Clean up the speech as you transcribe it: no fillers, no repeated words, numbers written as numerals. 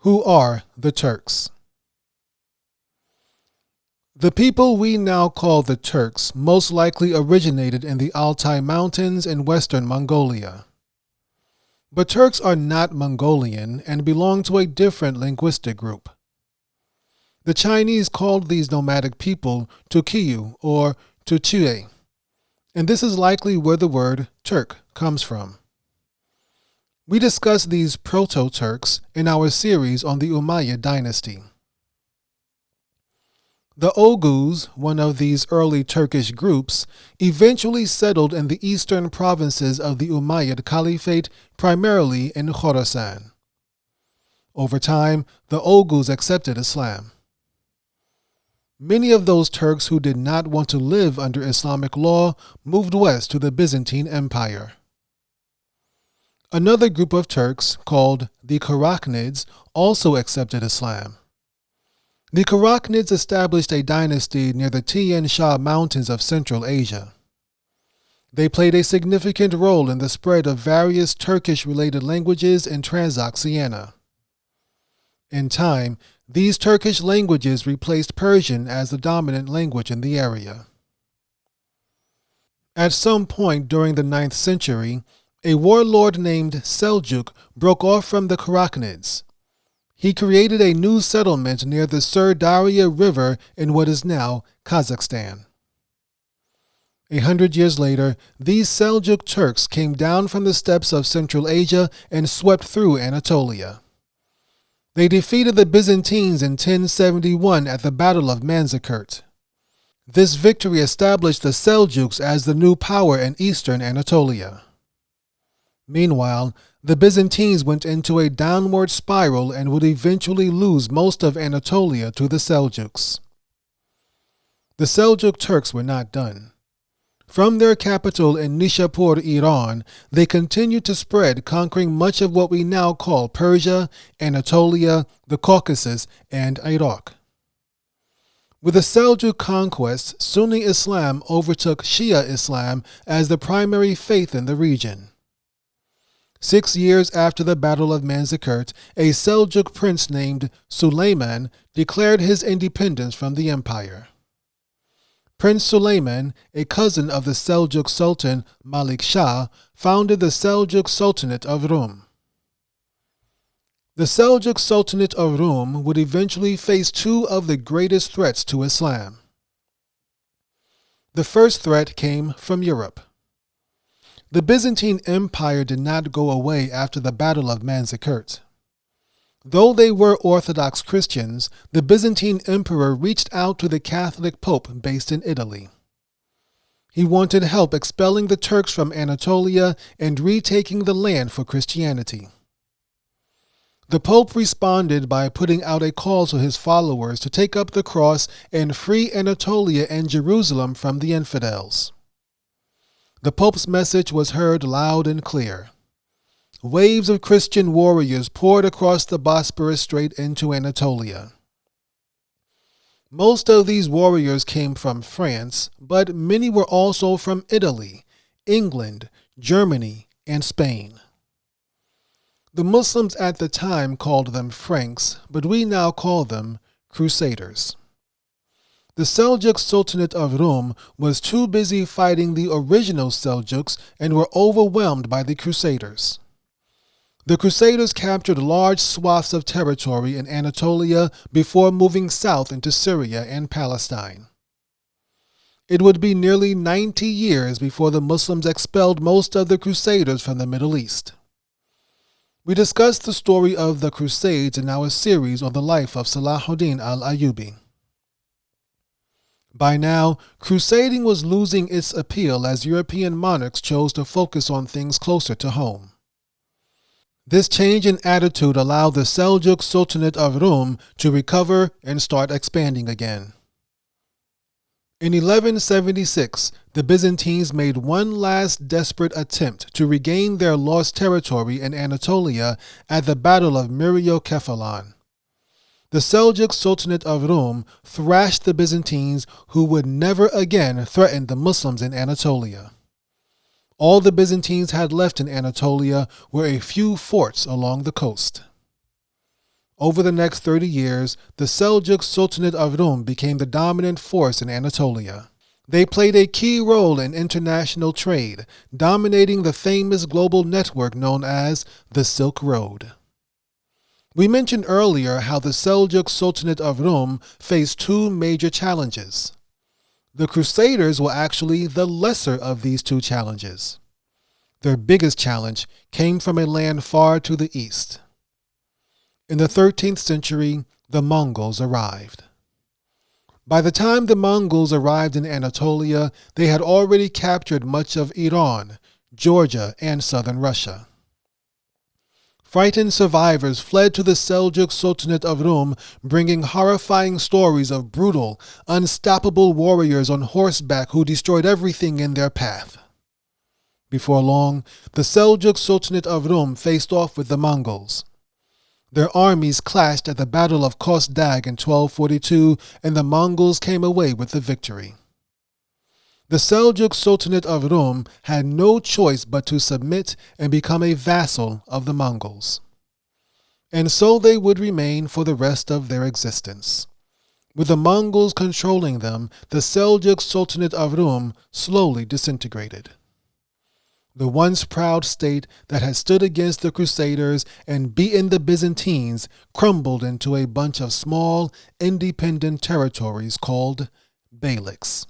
Who are the Turks? The people we now call the Turks most likely originated in the Altai Mountains in western Mongolia. But Turks are not Mongolian and belong to a different linguistic group. The Chinese called these nomadic people Tukiyu or Tuchue, and this is likely where the word Turk comes from. We discussed these Proto-Turks in our series on the Umayyad dynasty. The Oghuz, one of these early Turkish groups, eventually settled in the eastern provinces of the Umayyad Caliphate, primarily in Khorasan. Over time, the Oghuz accepted Islam. Many of those Turks who did not want to live under Islamic law moved west to the Byzantine Empire. Another group of Turks, called the Karachnids, also accepted Islam. The Karachnids established a dynasty near the Tian Sha Mountains of Central Asia. They played a significant role in the spread of various Turkish-related languages in Transoxiana. In time, these Turkish languages replaced Persian as the dominant language in the area. At some point during the 9th century, a warlord named Seljuk broke off from the Karachnids. He created a new settlement near the Sirdarya River in what is now Kazakhstan. 100 years later, these Seljuk Turks came down from the steppes of Central Asia and swept through Anatolia. They defeated the Byzantines in 1071 at the Battle of Manzikert. This victory established the Seljuks as the new power in eastern Anatolia. Meanwhile, the Byzantines went into a downward spiral and would eventually lose most of Anatolia to the Seljuks. The Seljuk Turks were not done. From their capital in Nishapur, Iran, they continued to spread, conquering much of what we now call Persia, Anatolia, the Caucasus, and Iraq. With the Seljuk conquest, Sunni Islam overtook Shia Islam as the primary faith in the region. 6 years after the Battle of Manzikert, a Seljuk prince named Suleiman declared his independence from the empire. Prince Suleiman, a cousin of the Seljuk Sultan Malik Shah, founded the Seljuk Sultanate of Rum. The Seljuk Sultanate of Rum would eventually face two of the greatest threats to Islam. The first threat came from Europe. The Byzantine Empire did not go away after the Battle of Manzikert. Though they were Orthodox Christians, the Byzantine Emperor reached out to the Catholic Pope based in Italy. He wanted help expelling the Turks from Anatolia and retaking the land for Christianity. The Pope responded by putting out a call to his followers to take up the cross and free Anatolia and Jerusalem from the infidels. The Pope's message was heard loud and clear. Waves of Christian warriors poured across the Bosporus Strait into Anatolia. Most of these warriors came from France, but many were also from Italy, England, Germany, and Spain. The Muslims at the time called them Franks, but we now call them Crusaders. The Seljuk Sultanate of Rum was too busy fighting the original Seljuks and were overwhelmed by the Crusaders. The Crusaders captured large swaths of territory in Anatolia before moving south into Syria and Palestine. It would be nearly 90 years before the Muslims expelled most of the Crusaders from the Middle East. We discussed the story of the Crusades in our series on the life of Salahuddin al-Ayyubi. By now, crusading was losing its appeal as European monarchs chose to focus on things closer to home. This change in attitude allowed the Seljuk Sultanate of Rum to recover and start expanding again. In 1176, the Byzantines made one last desperate attempt to regain their lost territory in Anatolia at the Battle of Myriokephalon. The Seljuk Sultanate of Rum thrashed the Byzantines, who would never again threaten the Muslims in Anatolia. All the Byzantines had left in Anatolia were a few forts along the coast. Over the next 30 years, the Seljuk Sultanate of Rum became the dominant force in Anatolia. They played a key role in international trade, dominating the famous global network known as the Silk Road. We mentioned earlier how the Seljuk Sultanate of Rum faced two major challenges. The Crusaders were actually the lesser of these two challenges. Their biggest challenge came from a land far to the east. In the 13th century, the Mongols arrived. By the time the Mongols arrived in Anatolia, they had already captured much of Iran, Georgia, and southern Russia. Frightened survivors fled to the Seljuk Sultanate of Rum, bringing horrifying stories of brutal, unstoppable warriors on horseback who destroyed everything in their path. Before long, the Seljuk Sultanate of Rum faced off with the Mongols. Their armies clashed at the Battle of Kosdag in 1242, and the Mongols came away with the victory. The Seljuk Sultanate of Rum had no choice but to submit and become a vassal of the Mongols. And so they would remain for the rest of their existence. With the Mongols controlling them, the Seljuk Sultanate of Rum slowly disintegrated. The once proud state that had stood against the Crusaders and beaten the Byzantines crumbled into a bunch of small, independent territories called beyliks.